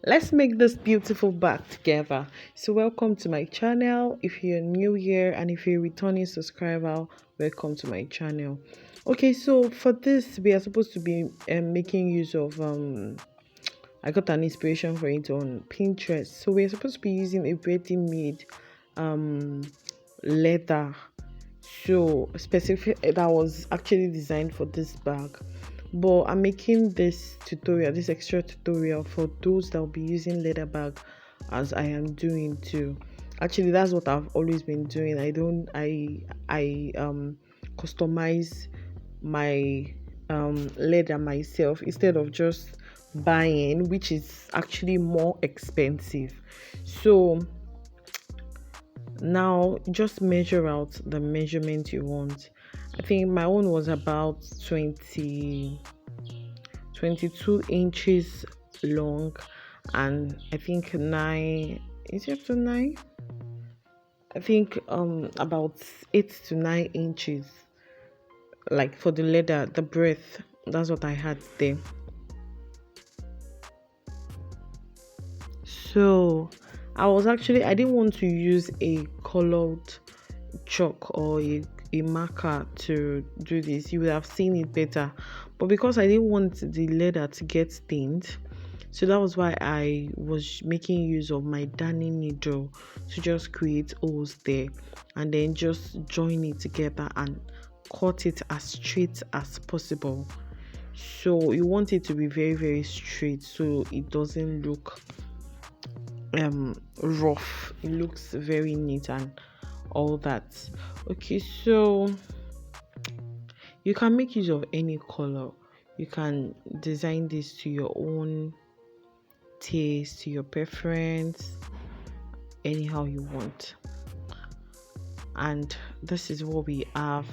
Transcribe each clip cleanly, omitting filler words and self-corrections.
Let's make this beautiful bag together. So welcome to my channel. If you're new here and if you're a returning subscriber, welcome to my channel. Okay, so for this we are supposed to be making use of I got an inspiration for it on Pinterest. So we're supposed to be using a ready-made um leather, so specific, that was actually designed for this bag. But I'm making this extra tutorial for those that will be using leather bag, as I am doing too. Actually, that's what I've always been doing. I customize my leather myself instead of just buying, which is actually more expensive. So now just measure out the measurement you want. I think my own was about 22 inches long, and I think 9, is it up to 9? I think about 8 to 9 inches, like for the leather, the breadth. That's what I had there. So I didn't want to use a colored chalk or a marker to do this. You would have seen it better, but because I didn't want the leather to get stained, so that was why I was making use of my darning needle to just create holes there and then just join it together and cut it as straight as possible. So you want it to be very, very straight so it doesn't look rough. It looks very neat and all that. Okay, so you can make use of any color. You can design this to your own taste, to your preference, anyhow you want. And this is what we have.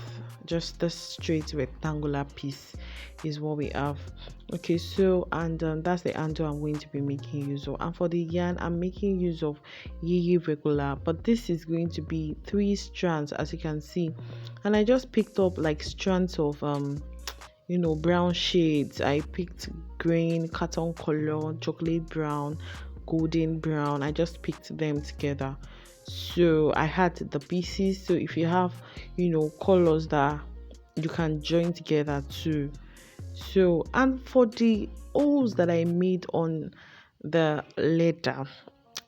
Just this straight rectangular piece is what we have. Okay, so and that's the handle I'm going to be making use of. And for the yarn, I'm making use of Yeye regular, but this is going to be 3 strands, as you can see. And I just picked up like strands of brown shades. I picked green, carton color, chocolate brown, golden brown. I just picked them together. So I had the pieces. So if you have colors that you can join together too. So, and for the holes that I made on the leather,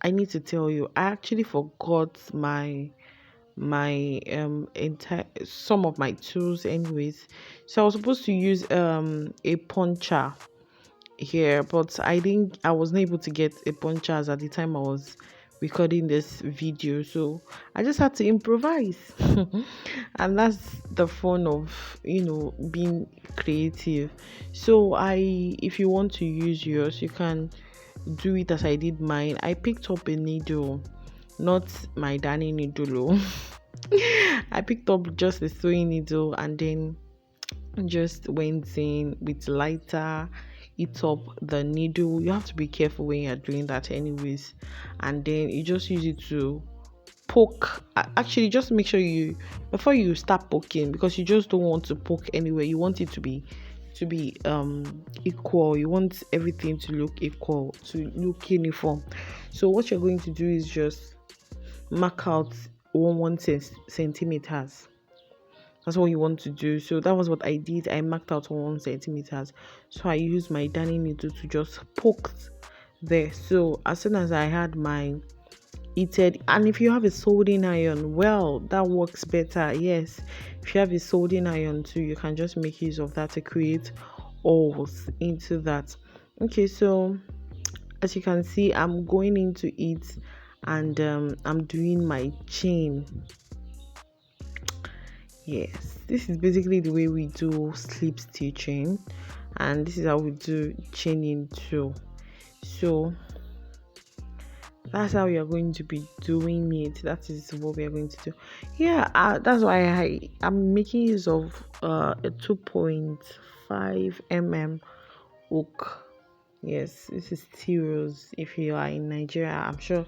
I need to tell you, I actually forgot my entire some of my tools anyways. So I was supposed to use a puncher here, but I wasn't able to get a puncher at the time I was recording this video, so I just had to improvise. And that's the fun of being creative. So if you want to use yours, you can do it as I did mine. I picked up a needle, not my darning needle. I picked up just a sewing needle and then just went in with lighter, eat up the needle. You have to be careful when you're doing that anyways, and then you just use it to poke. Actually, just make sure you, before you start poking, because you just don't want to poke anywhere, you want it to be equal. You want everything to look equal, to look uniform. So what you're going to do is just mark out 1 centimeters. That's what you want to do. So that was what I did. I marked out 1 centimeters. So I used my darning needle to just poke there. So as soon as I had my heated, and if you have a soldering iron, well, that works better. Yes, if you have a soldering iron too, you can just make use of that to create holes into that. Okay, so as you can see, I'm going into it and I'm doing my chain. Yes, this is basically the way we do slip stitching, and this is how we do chaining too. So that's how we are going to be doing it. That is what we are going to do. Yeah, that's why I'm making use of a 2.5 mm hook. Yes, this is T-Rose. If you are in Nigeria, I'm sure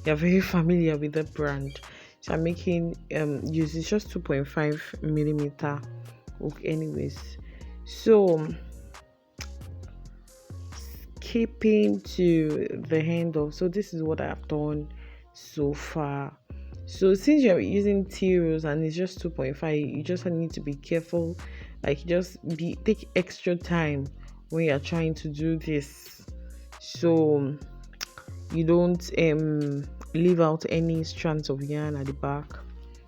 you're very familiar with the brand. So I'm making use, it's just 2.5 millimeter hook anyways. So skipping to the end of, so this is what I've done so far. So since you're using T rows and it's just 2.5, you just need to be careful, like take extra time when you're trying to do this, so you don't leave out any strands of yarn at the back.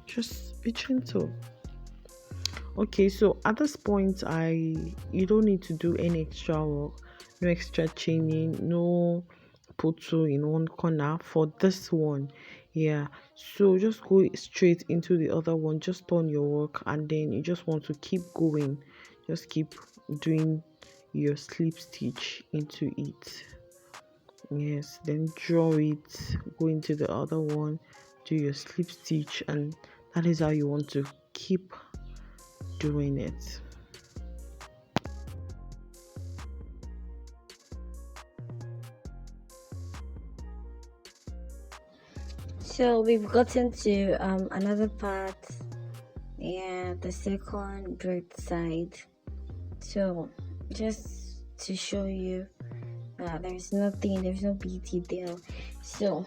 Just be gentle. Okay, so at this point you don't need to do any extra work, no extra chaining, no put two in one corner for this one. Yeah, so just go straight into the other one, just turn your work, and then you just want to keep going, just keep doing your slip stitch into it. Yes, then draw it, go into the other one, do your slip stitch, and that is how you want to keep doing it. So we've gotten to another part, yeah, the second braid side. So just to show you that there's no big detail. So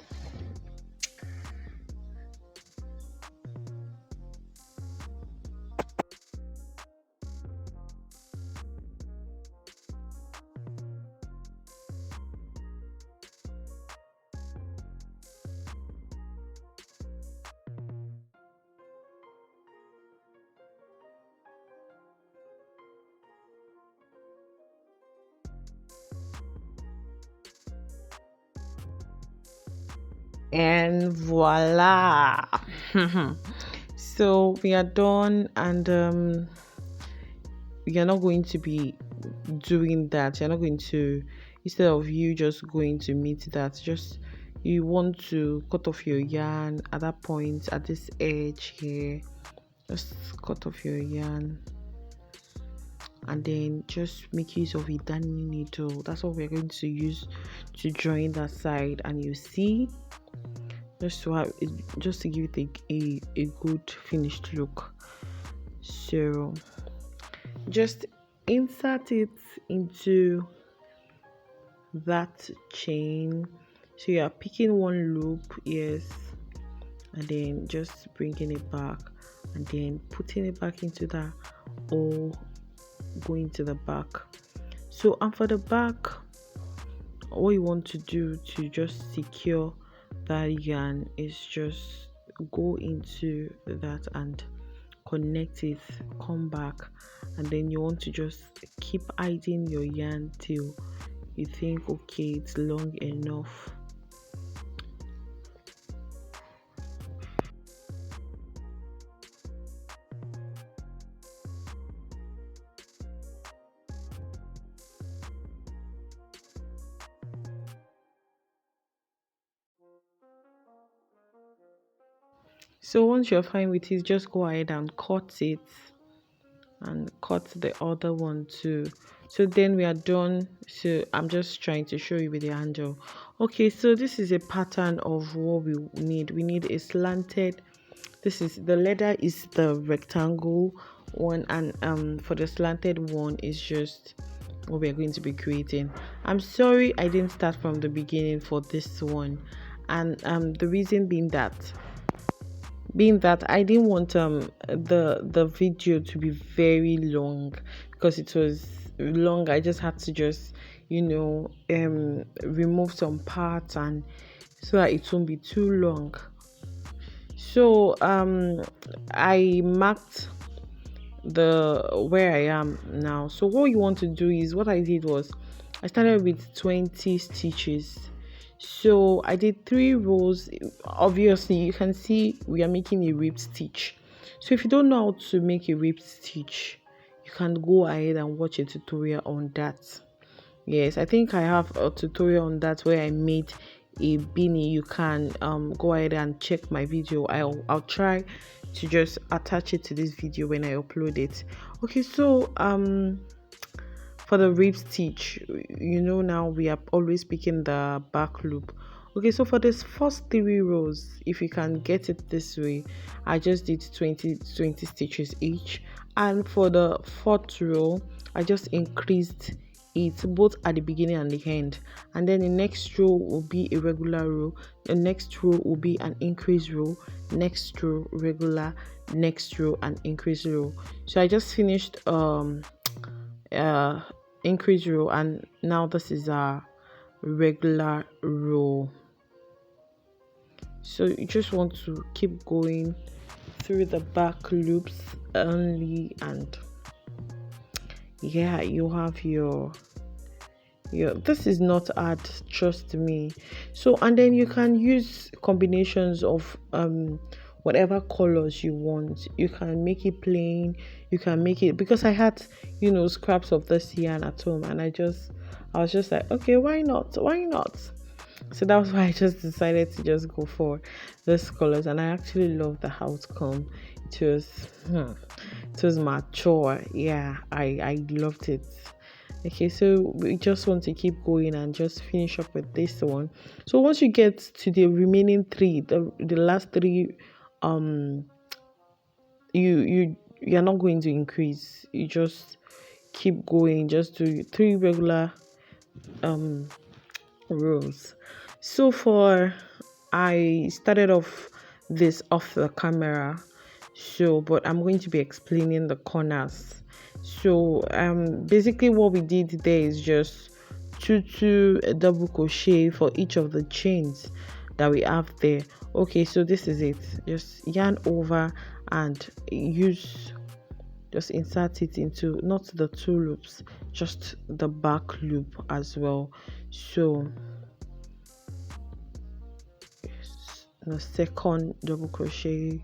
And voila. So we are done, and you're not going to be doing that. You're not going to, instead of you just going to meet that, just you want to cut off your yarn at that point, at this edge here. Just cut off your yarn and then just make use of a darning needle. That's what we're going to use to join that side, and you see, just to have it, just to give it a good finished look. So just insert it into that chain. So you are picking one loop, yes, and then just bringing it back and then putting it back into that, or going to the back. So, and for the back, what you want to do to just secure that yarn is just go into that and connect it, come back, and then you want to just keep hiding your yarn till you think, okay, it's long enough. So once you're fine with it, just go ahead and cut it, and cut the other one too. So then we are done. So I'm just trying to show you with the handle. Okay, so this is a pattern of what we need. We need a slanted, this is the leather is the rectangle one, and for the slanted one is just what we're going to be creating. I'm sorry I didn't start from the beginning for this one, and the reason being that I didn't want the video to be very long, because it was long. I just had to just remove some parts, and so that it won't be too long. So I marked the where I am now. So what you want to do is, what I did was I started with 20 stitches. So I did 3 rows. Obviously you can see we are making a ribbed stitch. So if you don't know how to make a ribbed stitch, you can go ahead and watch a tutorial on that. Yes, I think I have a tutorial on that where I made a beanie. You can go ahead and check my video. I'll try to just attach it to this video when I upload it. Okay, so for the rib stitch, now we are always picking the back loop. Okay, so for this first 3 rows, if you can get it this way, I just did 20 stitches each, and for the 4th row I just increased it both at the beginning and the end, and then the next row will be a regular row, the next row will be an increase row, next row regular, next row an increase row. So I just finished increase row, and now this is our regular row. So you just want to keep going through the back loops only, and yeah, you have your this is not hard, trust me. So, and then you can use combinations of whatever colors you want. You can make it plain, you can make it, because I had scraps of this yarn at home, and I was just like, okay, why not, so that was why I just decided to just go for these colors, and I actually love the outcome. It was mature. Yeah, I loved it. Okay, so we just want to keep going and just finish up with this one. So once you get to the remaining three, the last three, you're not going to increase. You just keep going. Just do 3 regular rows. So I started off this off the camera, but I'm going to be explaining the corners. So basically what we did there is just two double crochet for each of the chains that we have there. Okay, so this is it. Just yarn over and just insert it into not the 2 loops, just the back loop as well. So the second double crochet,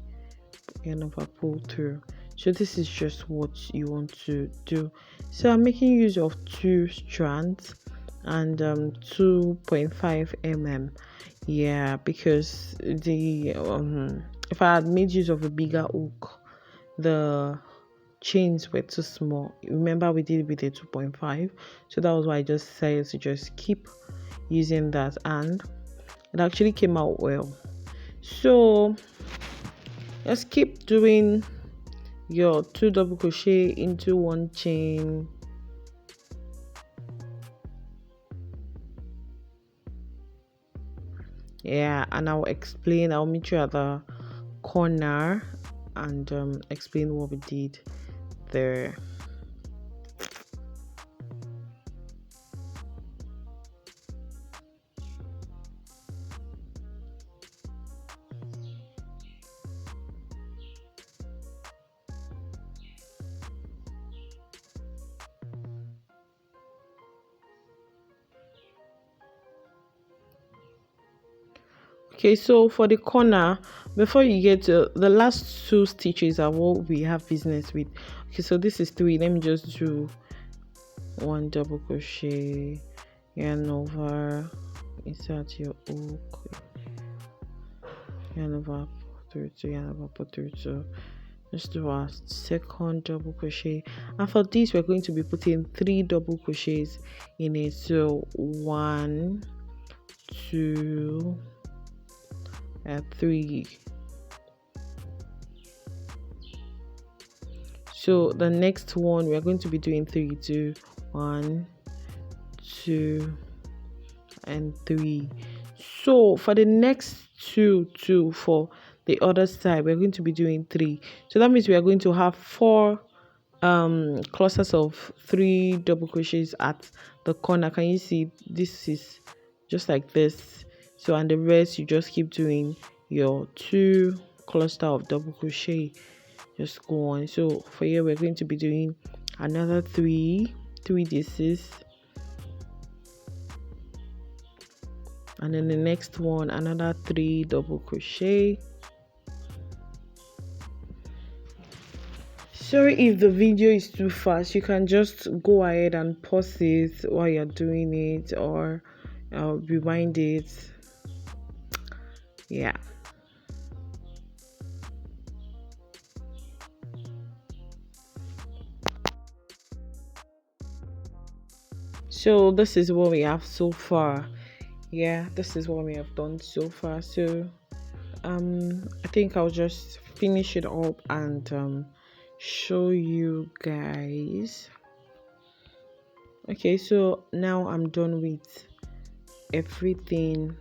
yarn over, pull through. So this is just what you want to do. So I'm making use of 2 strands and 2.5 mm. Yeah, because the if I had made use of a bigger hook, the chains were too small. Remember, we did with a 2.5, so that was why I just decided to just keep using that, and it actually came out well. So just keep doing your 2 double crochet into 1 chain, yeah, and I'll meet you at the corner and explain what we did there. Okay, so for the corner, before you get to the last 2 stitches are what we have business with. Okay, so this is 3. Let me just do 1 double crochet, yarn over, insert your hook, yarn over, pull through 2, yarn over, pull through 2. Just do our second double crochet, and for this we're going to be putting 3 double crochets in it. So 1, 2, 3. So the next one we are going to be doing 3, 2, 1, 2, and 3. So for the next 2 for the other side, we're going to be doing 3. So that means we are going to have 4 clusters of 3 double crochets at the corner. Can you see? This is just like this. So, and the rest you just keep doing your 2 cluster of double crochet. Just go on. So for here we're going to be doing another 3 dishes, and then the next one another 3 double crochet. Sorry if the video is too fast. You can just go ahead and pause it while you're doing it, or rewind it. Yeah. So this is what we have so far. Yeah, this is what we have done so far. So I think I'll just finish it up and show you guys. Okay, so now I'm done with everything,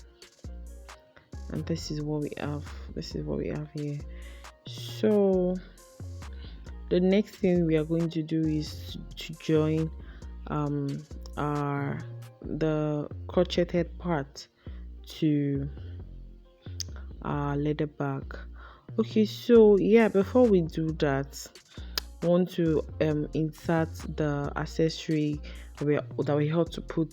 and this is what we have. This is what we have here. So the next thing we are going to do is to join um our the crocheted part to our leather bag. Okay, so yeah, before we do that, we want to insert the accessory that we have to put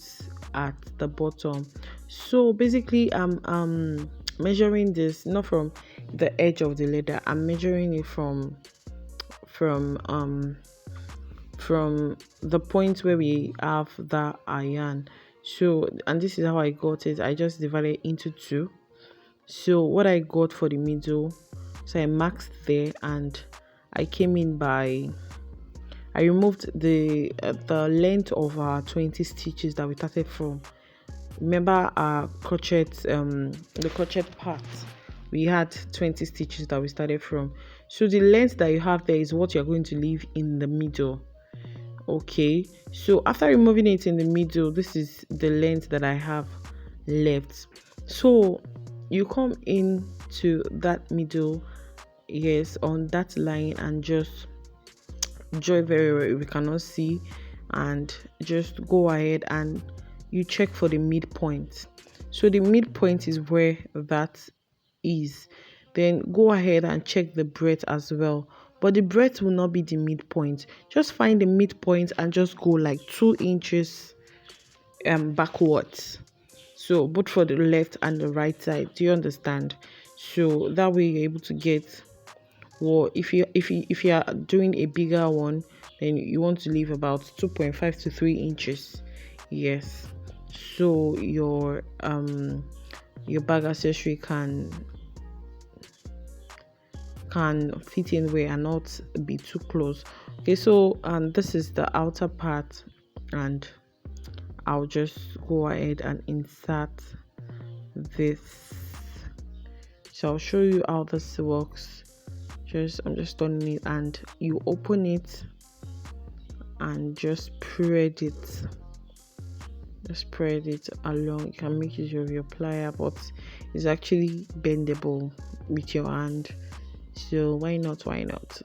at the bottom. So basically I'm measuring this not from the edge of the leather. I'm measuring it from um from the point where we have the iron. So, and this is how I got it. I just divided into two. So what I got for the middle, so I marked there, and I came in by, I removed the length of our 20 stitches that we started from. Remember our crochet, the crochet part, we had 20 stitches that we started from. So the length that you have there is what you're going to leave in the middle. Okay, so after removing it in the middle, this is the length that I have left. So you come in to that middle, yes, on that line, and just draw very well. We cannot see, and just go ahead and you check for the midpoint. So the midpoint is where that is. Then go ahead and check the breadth as well, but the breadth will not be the midpoint. Just find the midpoint and just go like 2 inches backwards, so both for the left and the right side. Do you understand? So that way you're able to get, well, if you are doing a bigger one, then you want to leave about 2.5 to 3 inches. Yes, so your bag accessory can fit in where and not be too close. Okay, so this is the outer part, and I'll just go ahead and insert this. So I'll show you how this works. I'm just turning it, and you open it and just spread it. Just spread it along. You can make use of your plier, but it's actually bendable with your hand. So why not? Why not?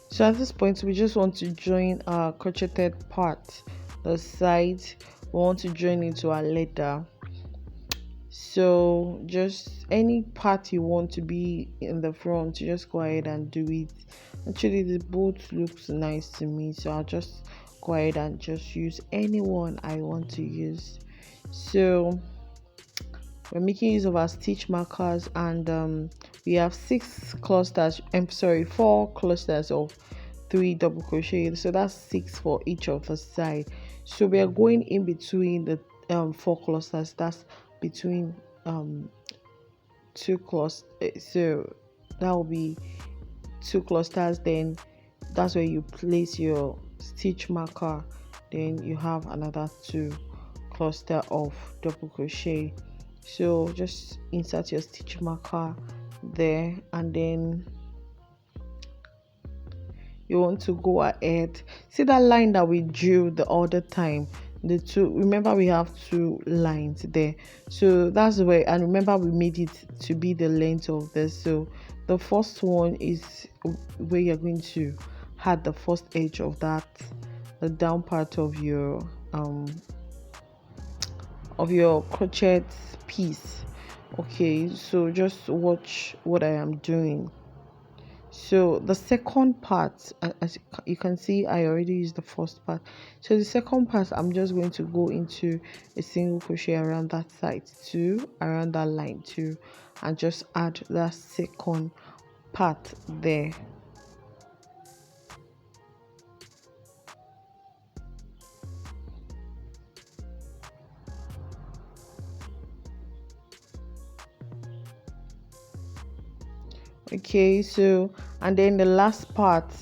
So at this point, we just want to join our crocheted part, the side. We want to join into our leather. So just any part you want to be in the front, you just go ahead and do it. Actually, the both looks nice to me, so I'll just go ahead and just use any one I want to use. So we're making use of our stitch markers, and we have 4 clusters of 3 double crochet, so that's 6 for each of the side. So we are going in between the 4 clusters. That's between 2 clusters, so that will be 2 clusters. Then that's where you place your stitch marker. Then you have another 2 cluster of double crochet. So just insert your stitch marker there, and then you want to go ahead, see that line that we drew the other time, the two, remember we have 2 lines there, so that's where, and remember we made it to be the length of this. So the first one is where you're going to add the first edge of that, the down part of your crochet piece. Okay, so just watch what I am doing. So the second part, as you can see, I already used the first part. So the second part, I'm just going to go into a single crochet around that side too, around that line too, and just add that second part there. Okay, so and then the last part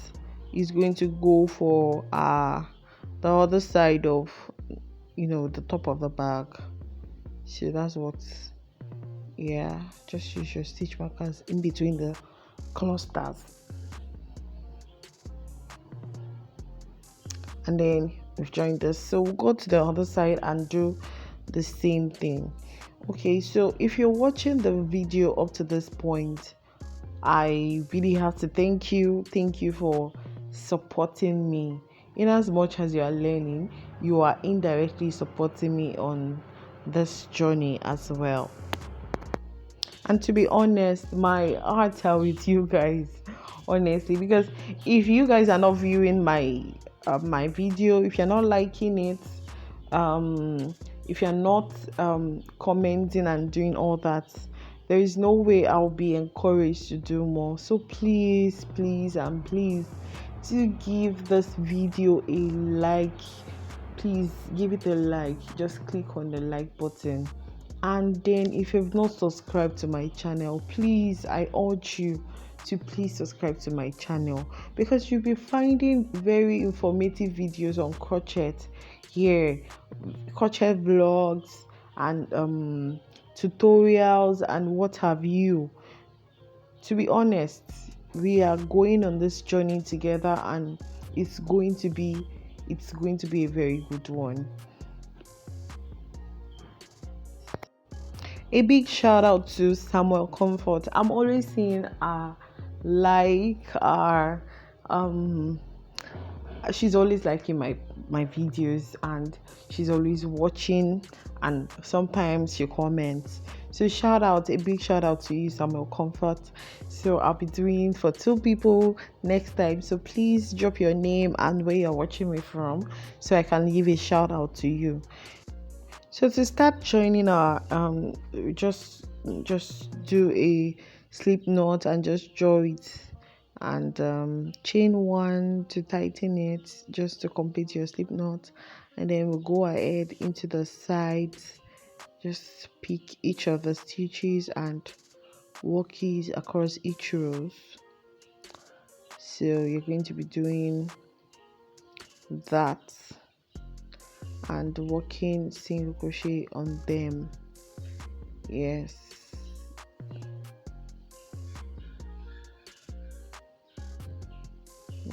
is going to go for the other side of the top of the bag. So that's what, yeah, just use your stitch markers in between the clusters, and then we've joined this. So we'll go to the other side and do the same thing. Okay, so if you're watching the video up to this point, I really have to thank you. Thank you for supporting me. In as much as you are learning, you are indirectly supporting me on this journey as well. And to be honest, my hearts are with you guys, honestly, because if you guys are not viewing my video, if you're not liking it, um, if you're not commenting and doing all that, there is no way I'll be encouraged to do more. So please, please, and please, do give this video a like. Please give it a like. Just click on the like button. And then if you've not subscribed to my channel, please, I urge you to please subscribe to my channel, because you'll be finding very informative videos on crochet here, crochet vlogs and tutorials and what have you. To be honest, we are going on this journey together, and it's going to be a very good one. A big shout out to Samuel Comfort. I'm always seeing our she's always liking my videos, and she's always watching, and sometimes she comments. So a big shout out to you, Samuel Comfort. So I'll be doing for 2 people next time, so please drop your name and where you're watching me from, so I can give a shout out to you. So to start joining our just do a slip knot and just draw it, and chain 1 to tighten it, just to complete your slip knot, and then we'll go ahead into the sides, just pick each of the stitches and work it across each rows. So you're going to be doing that and working single crochet on them. Yes,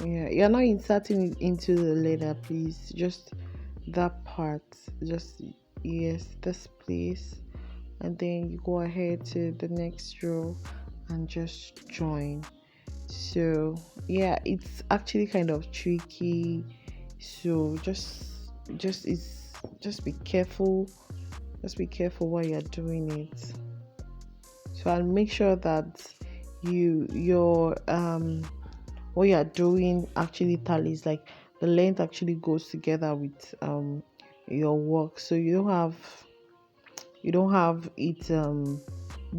yeah, you're not inserting it into the leather, please, just that part, just, yes, this place, and then you go ahead to the next row and just join. So yeah, it's actually kind of tricky, so just be careful, while you're doing it. So I'll make sure that your what you're doing actually tallies, like the length actually goes together with your work, so you don't have it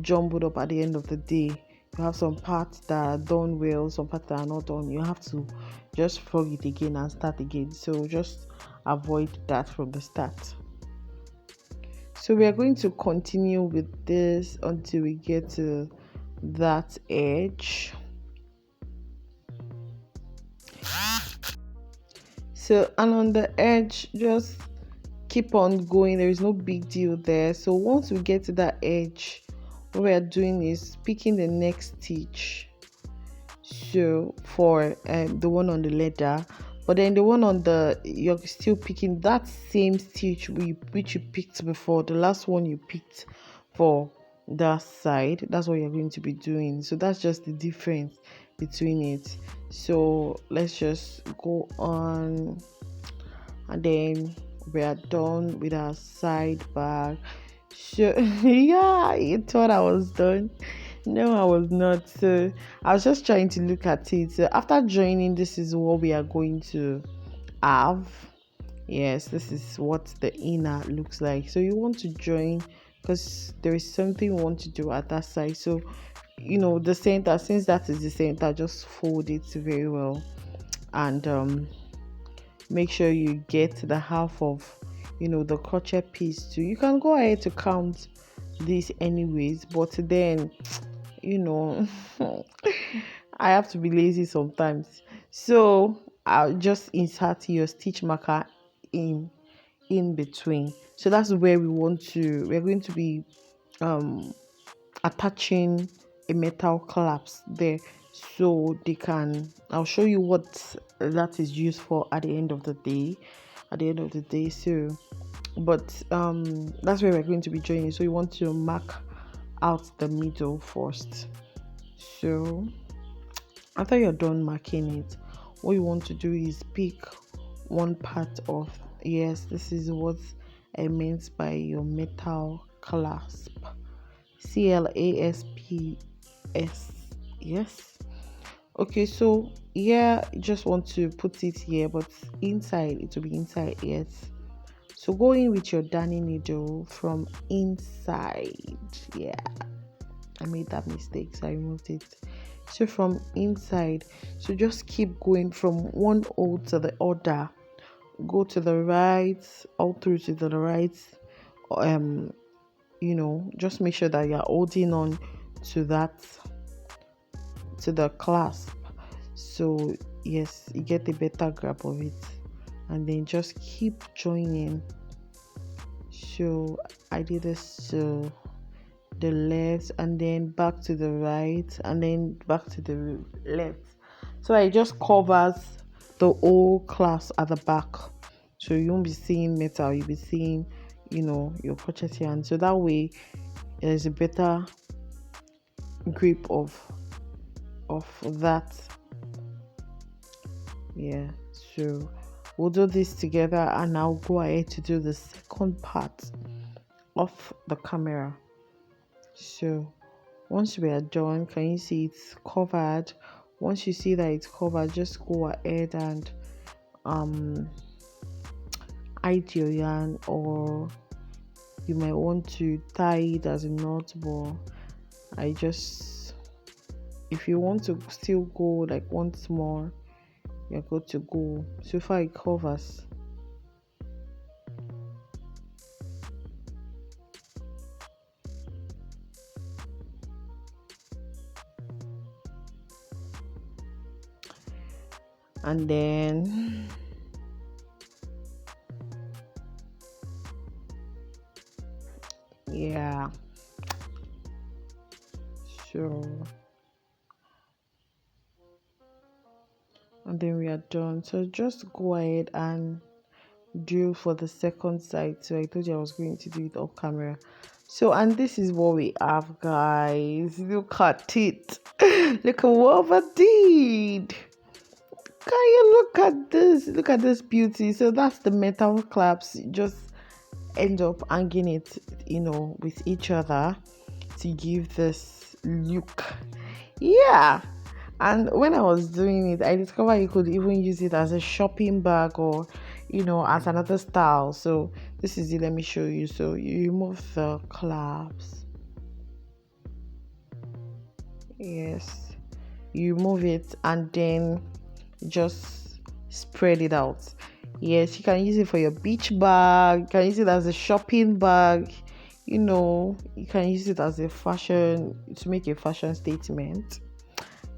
jumbled up at the end of the day. You have some parts that are done well, some parts that are not done. You have to just frog it again and start again, so just avoid that from the start. So we are going to continue with this until we get to that edge. So, and on the edge, just keep on going. There is no big deal there. So once we get to that edge, what we are doing is picking the next stitch. So for the one on the leather, but then the one on the, you're still picking that same stitch which you picked before, the last one you picked for that side. That's what you're going to be doing. So that's just the difference between it. So let's just go on, and then we are done with our side bag. So yeah, you thought I was done. No, I was not. So I was just trying to look at it. So after joining, this is what we are going to have. Yes, this is what the inner looks like. So you want to join because there is something you want to do at that side. So the center, since that is the center, just fold it very well, and make sure you get the half of the crochet piece too. You can go ahead to count this anyways, but then I have to be lazy sometimes, so I'll just insert your stitch marker in in between. So that's where we're going to be um attaching a metal clasp there, so they can, I'll show you what that is used for at the end of the day. So but that's where we're going to be joining. So you want to mark out the middle first. So after you're done marking it, what you want to do is pick one part of, yes, this is what I meant by your metal clasp. CLASPS. Yes. Okay, so yeah, you just want to put it here, but inside it will be inside. Yes. So go in with your darning needle from inside. Yeah, I made that mistake, so I removed it. So from inside, so just keep going from one hole to the other. Go to the right, all through to the right. Just make sure that you're holding on to the clasp. So yes, you get a better grab of it, and then just keep joining. So I did this to the left, and then back to the right, and then back to the left. So it just covers the whole clasp at the back. So you won't be seeing metal, you'll be seeing, your crochet hand. So that way there's a better grip of that. Yeah, so we'll do this together, and I'll go ahead to do the second part of the camera. So once we are done, can you see it's covered? Once you see that it's covered, just go ahead and hide your yarn, or you might want to tie it as a knot, but if you want to still go like once more, you're good to go. So far it covers. And then yeah, so and then we are done. So just go ahead and do for the second side. So I told you I was going to do it off camera. So, and this is what we have, guys. Look at it. Look at what I did. Can you look at this? Look at this beauty. So that's the metal clasps. Just end up hanging it, with each other to give this look. Yeah. And when I was doing it, I discovered you could even use it as a shopping bag, or as another style. So this is it. Let me show you. So you remove the clasps. Yes, you move it, and then just spread it out. Yes, you can use it for your beach bag. You can use it as a shopping bag. You can use it as to make a fashion statement.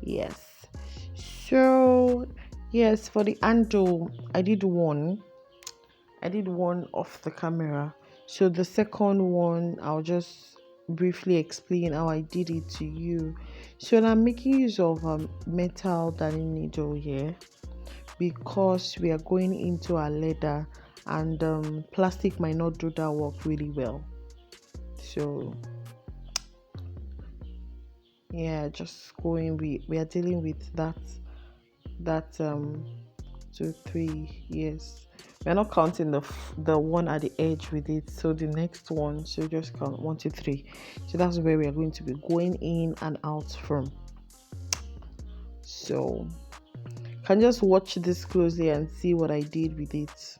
Yes. So yes, for the handle, I did one off the camera. So the second one, I'll just briefly explain how I did it to you. So I'm making use of metal darning needle here, because we are going into our leather, and plastic might not do that work really well. So yeah, just going, we are dealing with that 2 3 years. We're not counting the one at the edge with it. So the next one, so just count 1 2 3. So that's where we are going to be going in and out from. So you can just watch this closely and see what I did with it.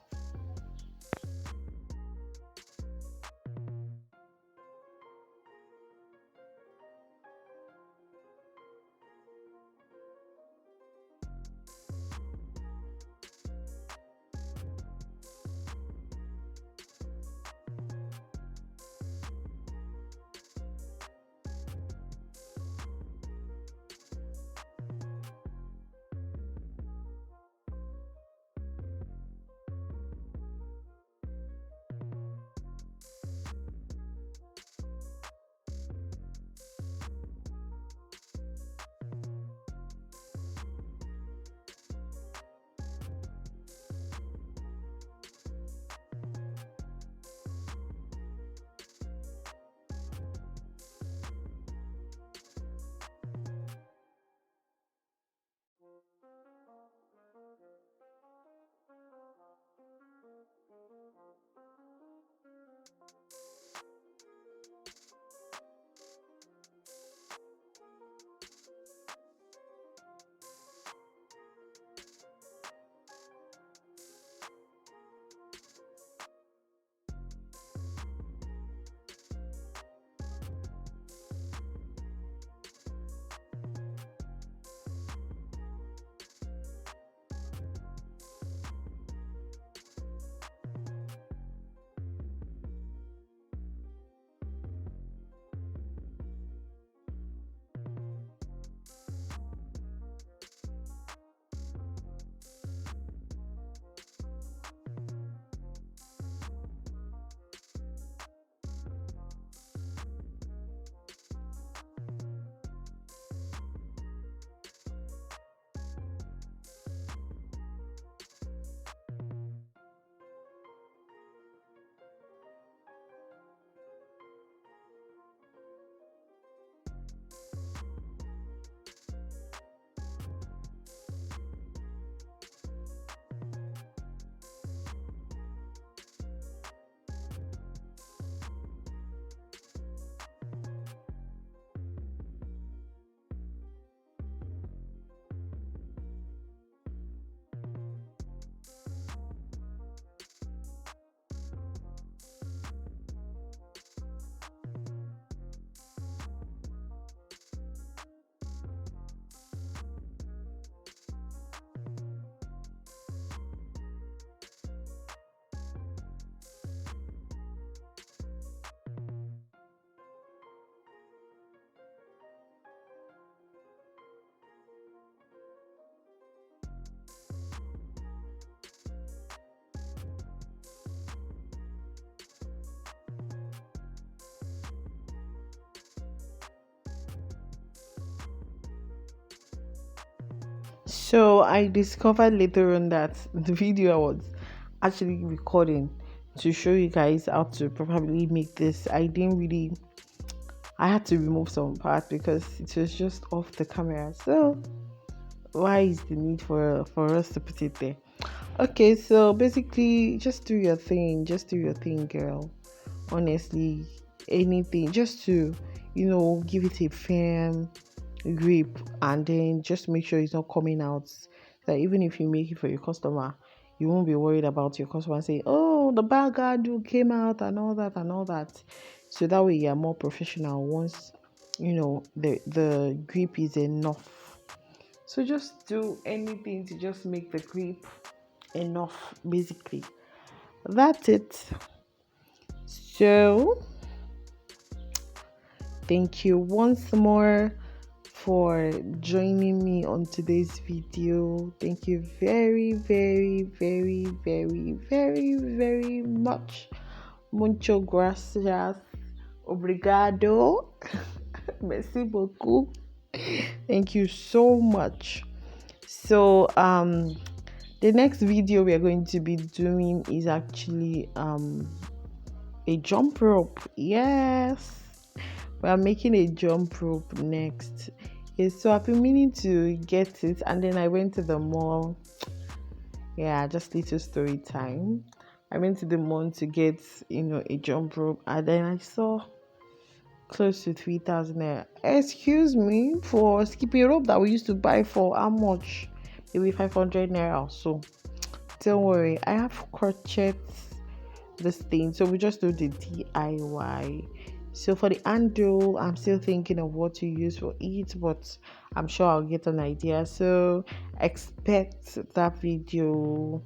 So I discovered later on that the video I was actually recording to show you guys how to probably make this, I had to remove some parts because it was just off the camera. So why is the need for us to put it there? Okay, so basically just do your thing. Just do your thing, girl. Honestly, anything just to, give it a firm grip, and then just make sure it's not coming out. That even if you make it for your customer, you won't be worried about your customer saying, "Oh, the bag handle came out," and all that and all that. So that way you're more professional once the grip is enough. So just do anything to just make the grip enough, basically. That's it. So thank you once more for joining me on today's video. Thank you very, very, very, very, very, very much. Mucho gracias. Obrigado. Merci beaucoup. Thank you so much. So the next video we are going to be doing is actually a jump rope. Yes, we are making a jump rope next. Yes, so I've been meaning to get it, and then I went to the mall. Yeah, just little story time. I went to the mall to get a jump rope, and then I saw close to 3,000 naira. Excuse me, for skipping rope that we used to buy for how much? Maybe 500 naira or so. Don't worry, I have crochet this thing, so we just do the DIY. So for the handle, I'm still thinking of what to use for it, but I'm sure I'll get an idea. So expect that video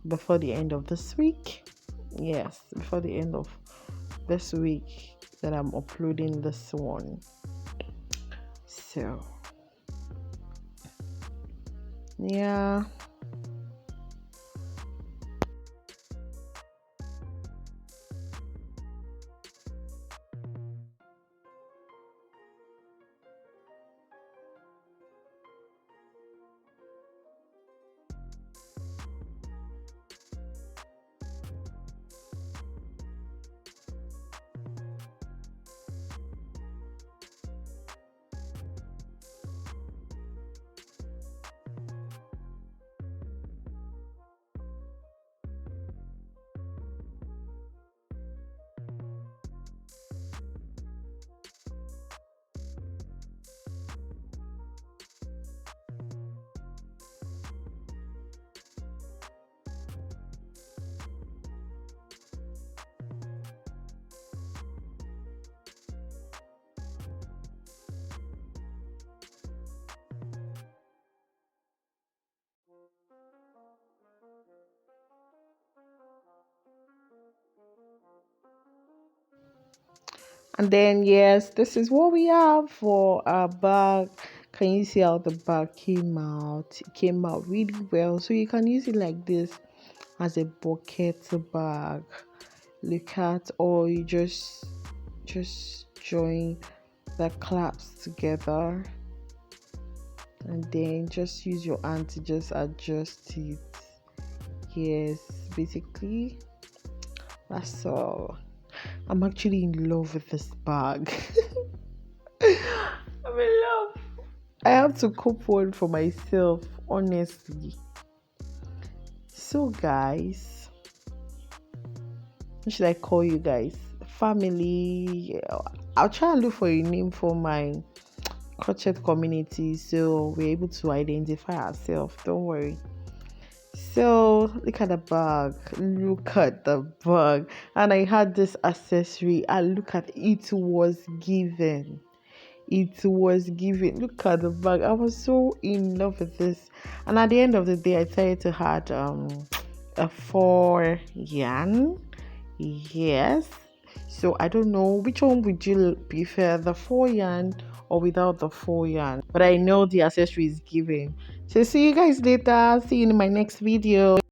before the end of this week. Yes, before the end of this week that I'm uploading this one. So yeah. And then yes, this is what we have for our bag. Can you see how the bag came out? It came out really well. So you can use it like this as a bucket bag. Look at, or you just join the clasps together, and then just use your hand to just adjust it. Yes, basically that's all. I'm actually in love with this bag. I'm in love. I have to cook one for myself, honestly. So guys, what should I call you guys? Family. I'll try and look for a name for my crochet community so we're able to identify ourselves. Don't worry. So look at the bag. Look at the bag. And I had this accessory. And look at it, was given. It was given. Look at the bag. I was so in love with this. And at the end of the day, I decided to add a 4 yarn. Yes. So I don't know which one would you prefer, the 4 yarn or without the 4 yarn. But I know the accessory is given. So see you guys later. See you in my next video.